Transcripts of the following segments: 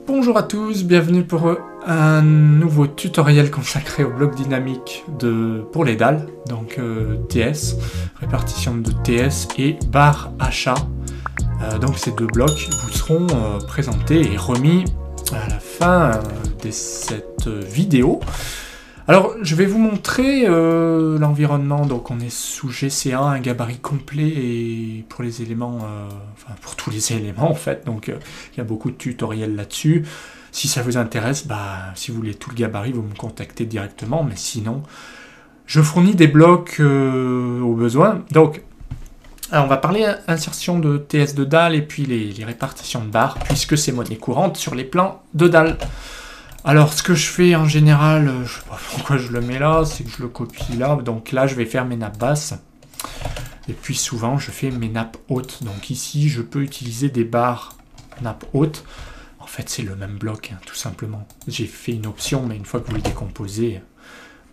Bonjour à tous, bienvenue pour un nouveau tutoriel consacré au bloc dynamique pour les dalles, donc TS, répartition de TS et barre achat. Donc ces deux blocs vous seront présentés et remis à la fin de cette vidéo. Alors je vais vous montrer l'environnement, donc on est sous GC1, un gabarit complet et pour les éléments, enfin pour tous les éléments en fait, donc il y a beaucoup de tutoriels là-dessus. Si ça vous intéresse, si vous voulez tout le gabarit, vous me contactez directement, mais sinon je fournis des blocs au besoin. Donc alors on va parler insertion de TS de dalle et puis les répartitions de barres, puisque c'est monnaie courante sur les plans de dalle. Alors, ce que je fais en général, je sais pas pourquoi je le mets là, c'est que je le copie là. Donc là, je vais faire mes nappes basses. Et puis souvent, je fais mes nappes hautes. Donc ici, je peux utiliser des barres nappes hautes. En fait, c'est le même bloc, hein, tout simplement. J'ai fait une option, mais une fois que vous le décomposez,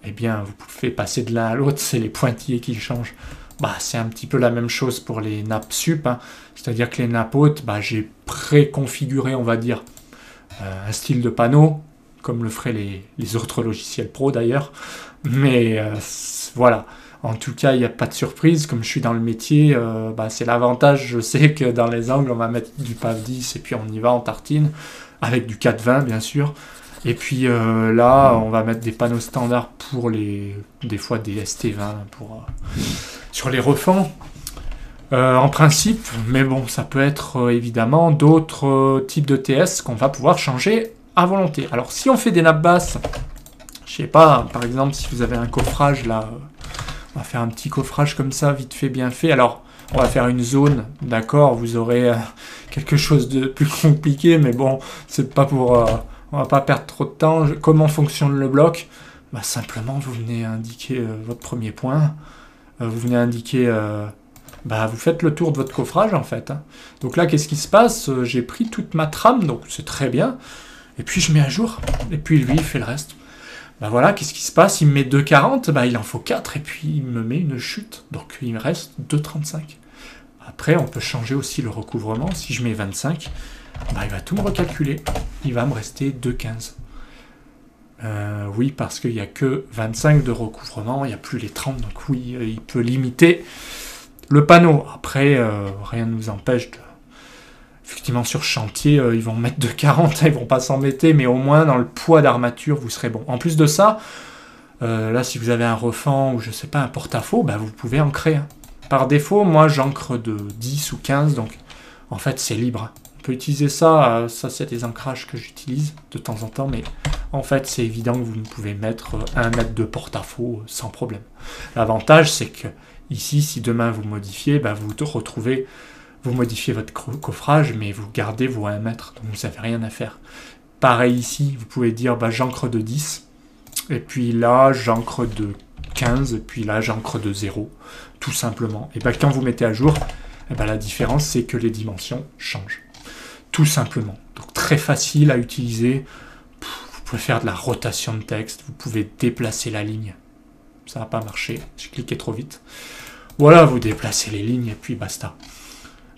eh bien, vous pouvez passer de l'un à l'autre. C'est les pointillés qui changent. C'est un petit peu la même chose pour les nappes sup. Hein. C'est-à-dire que les nappes hautes, j'ai préconfiguré, on va dire, un style de panneau, comme le feraient les autres logiciels pro d'ailleurs. Mais voilà, en tout cas, il n'y a pas de surprise. Comme je suis dans le métier, c'est l'avantage. Je sais que dans les angles, on va mettre du PAV 10 et puis on y va en tartine, avec du 420 bien sûr. Et puis là, on va mettre des panneaux standards pour des fois des ST20 sur les refends. En principe, mais bon, ça peut être évidemment d'autres types de TS qu'on va pouvoir changer à volonté. Alors, si on fait des nappes basses, je sais pas, par exemple, si vous avez un coffrage là, on va faire un petit coffrage comme ça, vite fait, bien fait. Alors, on va faire une zone, d'accord, vous aurez quelque chose de plus compliqué, mais bon, c'est pas pour... on va pas perdre trop de temps. Comment fonctionne le bloc? Simplement, vous venez indiquer votre premier point. Vous venez indiquer... vous faites le tour de votre coffrage, en fait. Hein. Donc là, qu'est-ce qui se passe? J'ai pris toute ma trame, donc c'est très bien. Et puis, je mets à jour. Et puis, lui, il fait le reste. Voilà, qu'est-ce qui se passe? Il me met 2,40, il en faut 4, et puis il me met une chute. Donc, il me reste 2,35. Après, on peut changer aussi le recouvrement. Si je mets 25, il va tout me recalculer. Il va me rester 2,15. Oui, parce qu'il n'y a que 25 de recouvrement, il n'y a plus les 30, donc oui, il peut limiter le panneau. Après, rien ne nous empêche de... Effectivement, sur chantier, ils vont mettre 2,40, ils vont pas s'embêter, mais au moins, dans le poids d'armature, vous serez bon. En plus de ça, là, si vous avez un refend ou, je sais pas, un porte-à-faux, vous pouvez ancrer. Hein. Par défaut, moi, j'ancre de 10 ou 15, donc en fait, c'est libre. On peut utiliser ça, c'est des ancrages que j'utilise de temps en temps, mais en fait, c'est évident que vous ne pouvez mettre 1 mètre de porte-à-faux sans problème. L'avantage, c'est que ici, si demain vous modifiez, vous retrouvez... Vous modifiez votre coffrage, mais vous gardez vos 1 mètre, donc vous n'avez rien à faire. Pareil ici, vous pouvez dire j'ancre de 10, et puis là j'ancre de 15, et puis là j'ancre de 0, tout simplement. Et quand vous mettez à jour, la différence c'est que les dimensions changent, tout simplement. Donc très facile à utiliser, vous pouvez faire de la rotation de texte, vous pouvez déplacer la ligne. Ça n'a pas marché, j'ai cliqué trop vite. Voilà, vous déplacez les lignes, et puis basta.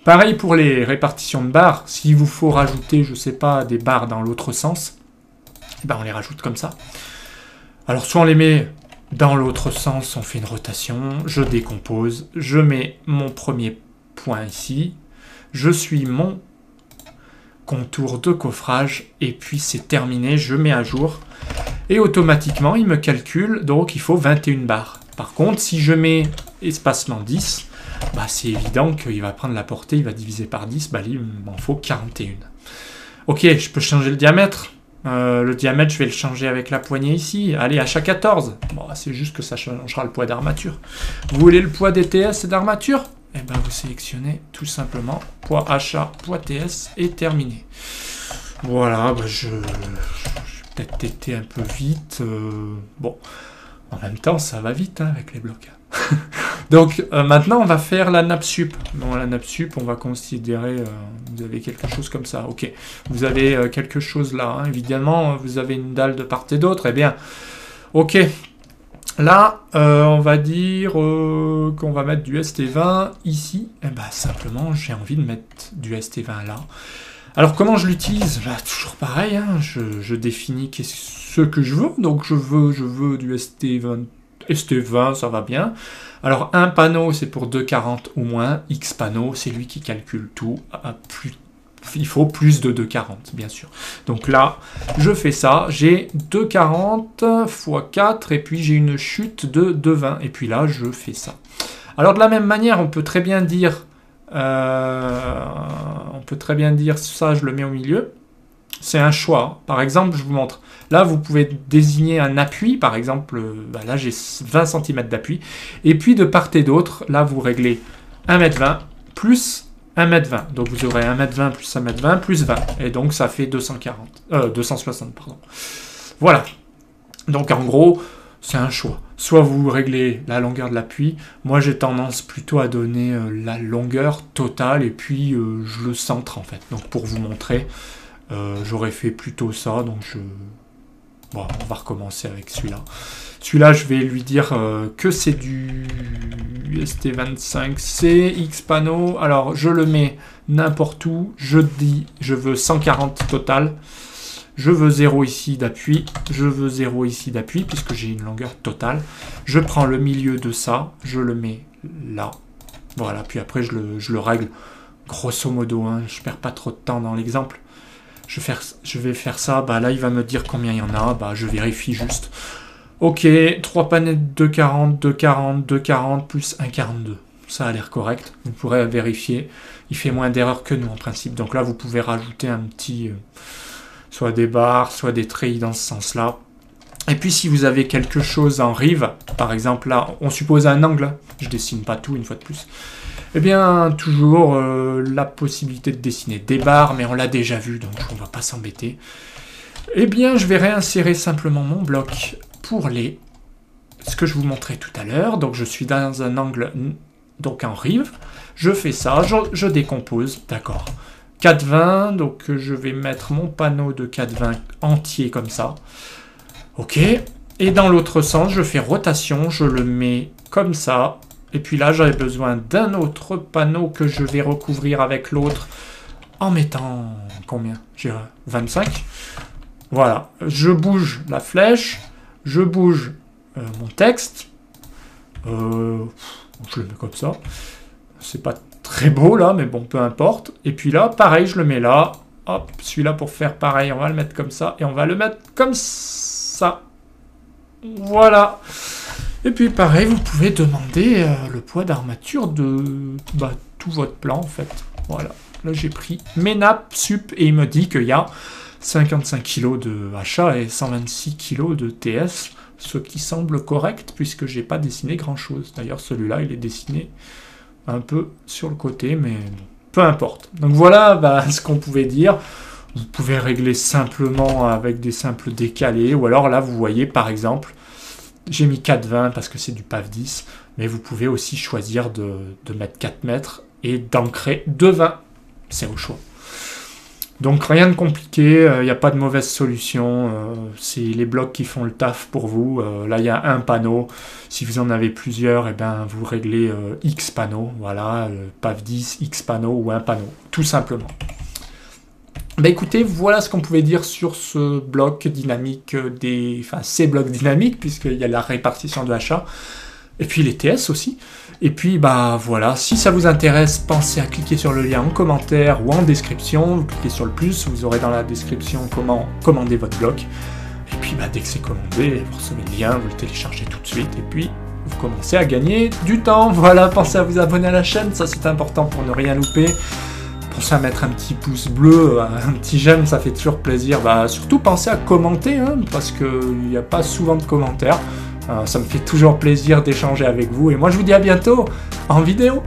Pareil pour les répartitions de barres, s'il vous faut rajouter, je sais pas, des barres dans l'autre sens, on les rajoute comme ça. Alors soit on les met dans l'autre sens, on fait une rotation, je décompose, je mets mon premier point ici, je suis mon contour de coffrage, et puis c'est terminé, je mets à jour, et automatiquement il me calcule, donc il faut 21 barres. Par contre, si je mets espacement 10, c'est évident qu'il va prendre la portée, il va diviser par 10, il m'en faut 41. Ok, je peux changer le diamètre. Le diamètre, je vais le changer avec la poignée ici. Allez, achat 14. C'est juste que ça changera le poids d'armature. Vous voulez le poids des TS et d'armature? Vous sélectionnez tout simplement poids achat, poids TS et terminé. Voilà, je vais peut-être été un peu vite. En même temps, ça va vite avec les blocs. Donc maintenant on va faire la nappe sup. Dans la nappe sup, on va considérer, vous avez quelque chose comme ça. Ok, vous avez quelque chose là. Hein. Évidemment, vous avez une dalle de part et d'autre. Ok. Là, on va dire qu'on va mettre du ST20 ici. Simplement, j'ai envie de mettre du ST20 là. Alors comment je l'utilise? Bah, toujours pareil, hein, je définis ce que je veux. Donc je veux du ST20, ça va bien. Alors un panneau c'est pour 2,40 ou moins, X panneau c'est lui qui calcule tout. Il faut plus de 2,40 bien sûr. Donc là je fais ça, j'ai 2,40 x 4 et puis j'ai une chute de 2,20 et puis là je fais ça. Alors de la même manière on peut très bien dire ça, je le mets au milieu. C'est un choix. Par exemple, je vous montre. Là, vous pouvez désigner un appui. Par exemple, là, j'ai 20 cm d'appui. Et puis, de part et d'autre, là, vous réglez 1,20 m plus 1,20 m. Donc, vous aurez 1,20 m plus 1,20 m plus 20. Et donc, ça fait 260, pardon. Voilà. Donc, en gros, c'est un choix. Soit vous réglez la longueur de l'appui. Moi, j'ai tendance plutôt à donner la longueur totale et puis je le centre en fait. Donc, pour vous montrer, j'aurais fait plutôt ça. Donc, bon, on va recommencer avec celui-là. Celui-là, je vais lui dire que c'est du ST25C, X panneau. Alors, je le mets n'importe où. Je dis, je veux 140 total. Je veux 0 ici d'appui, je veux 0 ici d'appui, puisque j'ai une longueur totale. Je prends le milieu de ça, je le mets là. Voilà, puis après je le règle grosso modo, hein, je perds pas trop de temps dans l'exemple. Je vais faire ça, bah là il va me dire combien il y en a, bah je vérifie juste. Ok, 3 panettes 2,40, 2,40, 2,40 plus 1,42. Ça a l'air correct, vous pourrez vérifier. Il fait moins d'erreurs que nous en principe, donc là vous pouvez rajouter un petit... soit des barres, soit des treillis dans ce sens-là. Et puis si vous avez quelque chose en rive, par exemple là, on suppose un angle, je dessine pas tout une fois de plus, eh bien toujours la possibilité de dessiner des barres, mais on l'a déjà vu, donc on va pas s'embêter. Eh bien je vais réinsérer simplement mon bloc pour ce que je vous montrais tout à l'heure. Donc je suis dans un angle, donc en rive, je fais ça, je décompose, d'accord. 4,20, donc je vais mettre mon panneau de 4,20 entier comme ça. Ok, et dans l'autre sens, je fais rotation, je le mets comme ça. Et puis là, j'avais besoin d'un autre panneau que je vais recouvrir avec l'autre en mettant combien? J'ai 25. Voilà, je bouge la flèche, je bouge mon texte. Je le mets comme ça. C'est pas très beau là, mais bon, peu importe. Et puis là, pareil, je le mets là. Hop, celui-là pour faire pareil, on va le mettre comme ça. Et on va le mettre comme ça. Voilà. Et puis pareil, vous pouvez demander le poids d'armature de tout votre plan en fait. Voilà. Là, j'ai pris mes nappes sup et il me dit qu'il y a 55 kg de HA et 126 kg de TS. Ce qui semble correct puisque j'ai pas dessiné grand chose. D'ailleurs, celui-là, il est dessiné un peu sur le côté, mais bon, peu importe. Donc voilà ce qu'on pouvait dire. Vous pouvez régler simplement avec des simples décalés, ou alors là, vous voyez, par exemple, j'ai mis 4,20 parce que c'est du PAV 10, mais vous pouvez aussi choisir de mettre 4 mètres et d'ancrer 2,20. C'est au choix. Donc rien de compliqué, il n'y a pas de mauvaise solution, c'est les blocs qui font le taf pour vous. Là il y a un panneau, si vous en avez plusieurs, et ben, vous réglez X panneaux, voilà, PAV 10, X panneaux ou un panneau, tout simplement. Écoutez, voilà ce qu'on pouvait dire sur ce bloc dynamique, ces blocs dynamiques, puisqu'il y a la répartition de HA, et puis les TS aussi. Et puis voilà, si ça vous intéresse, pensez à cliquer sur le lien en commentaire ou en description. Vous cliquez sur le plus, vous aurez dans la description comment commander votre bloc. Et puis dès que c'est commandé, vous recevez le lien, vous le téléchargez tout de suite et puis vous commencez à gagner du temps. Voilà, pensez à vous abonner à la chaîne, ça c'est important pour ne rien louper. Pensez à mettre un petit pouce bleu, un petit j'aime, ça fait toujours plaisir. Surtout pensez à commenter, parce qu'il n'y a pas souvent de commentaires. Ça me fait toujours plaisir d'échanger avec vous. Et moi, je vous dis à bientôt en vidéo.